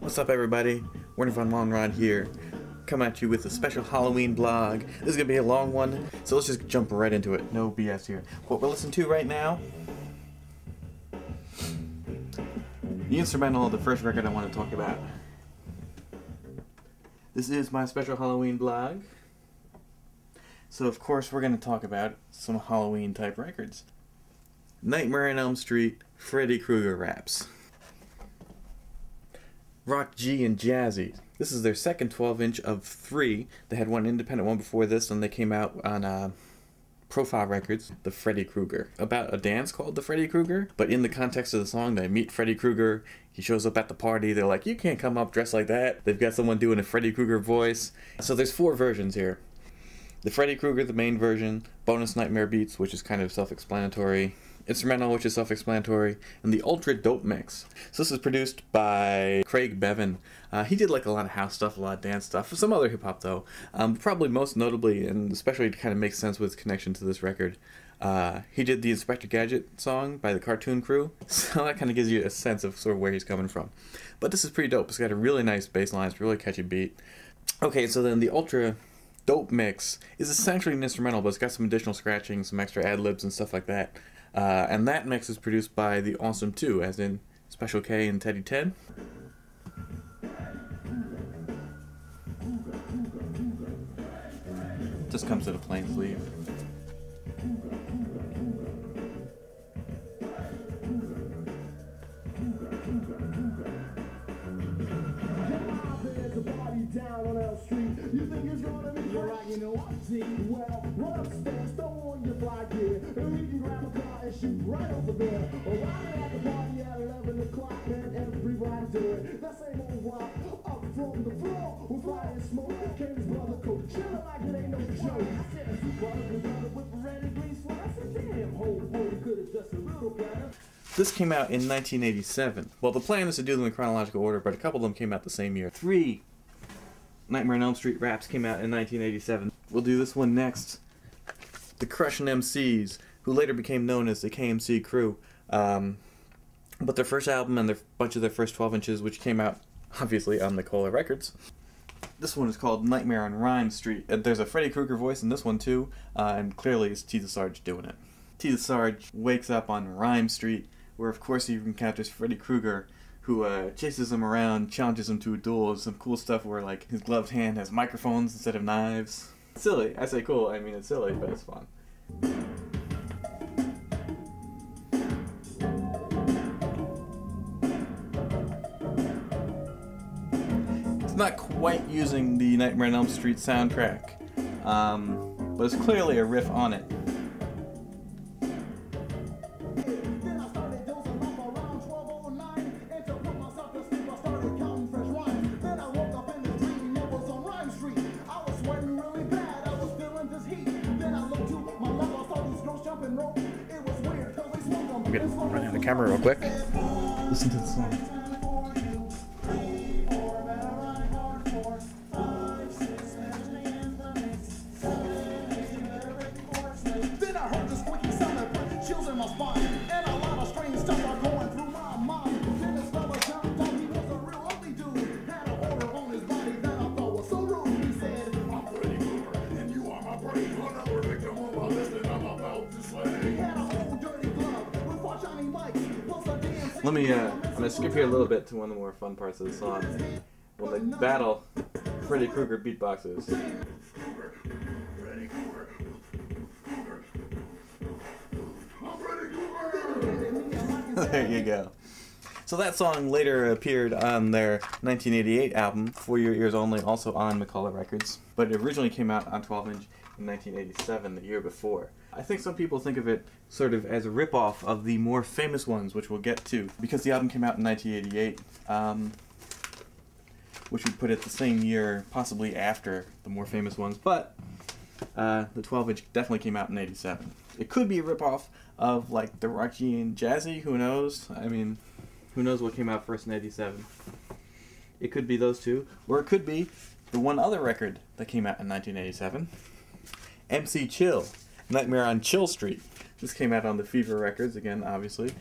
What's up, everybody? Werner von Monrod here, coming at you with a special Halloween blog. This is gonna be a long one, so let's just jump right into it. No BS here. What we're listening to right now, the instrumental of the first record I want to talk about. This is my special Halloween blog, so of course we're gonna talk about some Halloween type records. Nightmare on Elm Street, Freddy Krueger raps. Rock G and Jazzy. This is their second 12-inch of 3. They had one independent one before this, and they came out on Profile Records, the Freddy Krueger. About a dance called the Freddy Krueger, but in the context of the song, they meet Freddy Krueger. He shows up at the party. They're like, you can't come up dressed like that. They've got someone doing a Freddy Krueger voice. So there's 4 versions here. The Freddy Krueger, the main version, bonus Nightmare beats, which is kind of self-explanatory, instrumental, which is self-explanatory, and the Ultra Dope Mix. So this is produced by Craig Bevan. He did like a lot of house stuff, a lot of dance stuff, some other hip-hop though. Probably most notably, and especially to kind of make sense with its connection to this record, he did the Inspector Gadget song by the Cartoon Crew, so that kind of gives you a sense of sort of where he's coming from. But this is pretty dope. It's got a really nice bass line, it's a really catchy beat. Okay, so then the Ultra Dope Mix is essentially an instrumental, but it's got some additional scratching, some extra ad-libs and stuff like that. And that mix is produced by the Awesome 2, as in Special K and Teddy Ted. Just comes in a plain sleeve. Down on Elm Street, you think it's gonna be right? You know what, G? Well, run upstairs, throw on your fly gear, and we can grab a car and shoot right over there. Arriving at the party at 11 o'clock, and everybody do it. That same old rock, up from the floor, with fire and smoke, came his brother Coach, chillin' like it ain't no joke. I said, his brother with red and green sweat. I said, damn, whole boy could've just a little better. This came out in 1987. Well, the plan is to do them in chronological order, but a couple of them came out the same year. 3 Nightmare on Elm Street raps came out in 1987. We'll do this one next. The Crushin' MCs, who later became known as the KMC Crew. But their first album and a bunch of their first 12 inches, which came out, obviously, on Nicola Records. This one is called Nightmare on Rhyme Street. There's a Freddy Krueger voice in this one, too, and clearly it's T the Sarge doing it. T the Sarge wakes up on Rhyme Street, where, of course, he encounters Freddy Krueger, who chases him around, challenges him to a duel. Some cool stuff where like his gloved hand has microphones instead of knives. It's silly. I say cool, I mean it's silly, but it's fun. It's not quite using the Nightmare on Elm Street soundtrack, but it's clearly a riff on it. I'm gonna run down the camera real quick. Listen to the song. Then I heard the squeaky sound that put chills in my spine, and a lot of strange stuff are going through my mind. Then this fella jumped on, he was a real ugly dude, had a order on his body that I thought was so rude. He said, I'm Freddy Krueger, and you are my brain. Another victim of my list, and I'm about to slay. He had a whole dirty glove with 4 shiny mics, plus a damn. Let me, I'm gonna skip here a little bit to one of the more fun parts of the song. When they battle, Freddy Krueger beatboxes. There you go. So that song later appeared on their 1988 album, For Your Ears Only, also on Nicola Records, but it originally came out on 12-inch in 1987, the year before. I think some people think of it sort of as a ripoff of the more famous ones, which we'll get to, because the album came out in 1988, which would put it the same year, possibly after the more famous ones, but the 12-inch definitely came out in 87. It could be a ripoff of like the Rock G and Jazzy, who knows? I mean, who knows what came out first in 87. It could be those two, or it could be the one other record that came out in 1987, MC Chill, Nightmare on Chill Street. This came out on the Fever Records, again, obviously.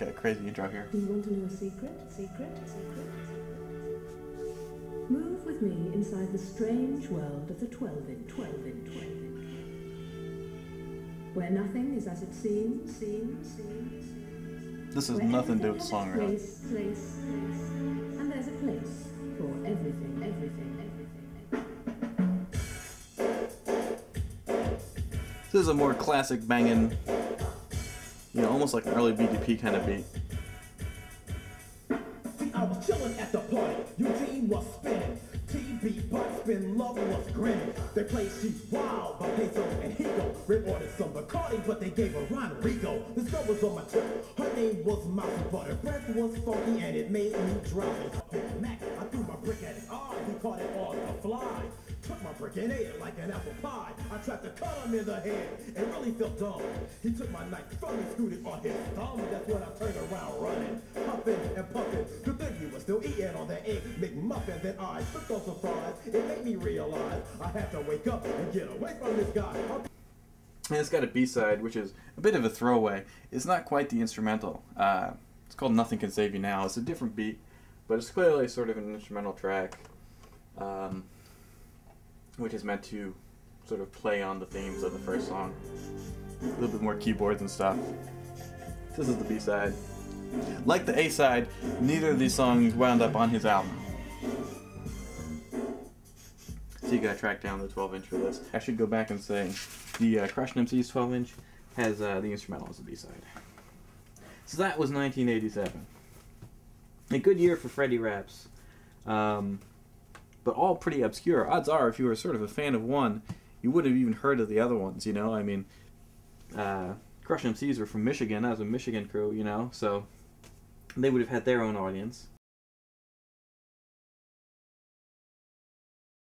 Got a crazy intro here. Do you want to know a secret? Move with me inside the strange world of the 12-inch. Where nothing is as it seems. This has nothing to do with the song, really. Place. And there's a place for everything. This is a more classic banging, you know, almost like an early BDP kind of beat. I was chillin' at the party, Eugene was spinning. TB, Buck, Spin, Love was grinning. They played She's Wild by Peso and Higo. Red ordered some Bacardi, but they gave her Rodrigo. This girl was on my trip, her name was Mousy, but her breath was funky and it made me drowsy. Mac, I threw my brick at his eye, he caught it on the fly. Took my brick and ate it like an apple pie. I tried to cut him in the head and really felt dumb. He took my knife from me, screwed it on his thumb. That's when I turned around running, huffing and puffing. Good thing he was still eating on that egg McMuffin. Then I took no surprise. It made me realize I had to wake up and get away from this guy. And it's got a B-side, which is a bit of a throwaway. It's not quite the instrumental. It's called Nothing Can Save You Now. It's a different beat, but it's clearly sort of an instrumental track. Which is meant to sort of play on the themes of the first song. A little bit more keyboards and stuff. This is the B-side. Like the A-side, neither of these songs wound up on his album. So you gotta track down the 12-inch for this. I should go back and say the Crushing MC's 12-inch has the instrumental as the B-side. So that was 1987. A good year for Freddy raps. But all pretty obscure. Odds are, if you were sort of a fan of one, you would have even heard of the other ones, you know? I mean, Crush MCs were from Michigan. That was a Michigan crew, you know? So they would have had their own audience.